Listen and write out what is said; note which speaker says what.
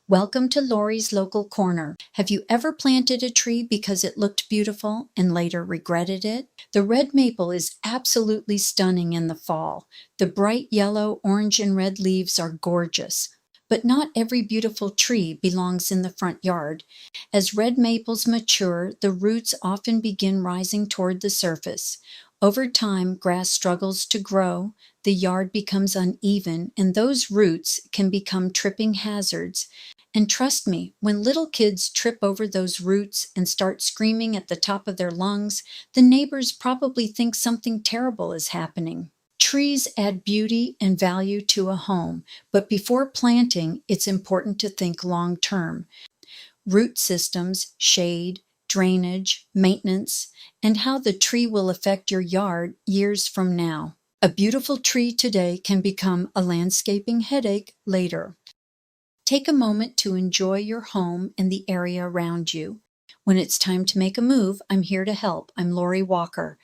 Speaker 1: Welcome to Lori's Local Corner. Have you ever planted a tree because it looked beautiful and later regretted it? The red maple is absolutely stunning in the fall. The bright yellow, orange, and red leaves are gorgeous. But not every beautiful tree belongs in the front yard. As red maples mature, the roots often begin rising toward the surface. Over time, grass struggles to grow, the yard becomes uneven, and those roots can become tripping hazards. And trust me, when little kids trip over those roots and start screaming at the top of their lungs, the neighbors probably think something terrible is happening. Trees add beauty and value to a home, but before planting, it's important to think long term. Root systems, shade, drainage, maintenance, and how the tree will affect your yard years from now. A beautiful tree today can become a landscaping headache later. Take a moment to enjoy your home and the area around you. When it's time to make a move, I'm here to help. I'm Lori Walker.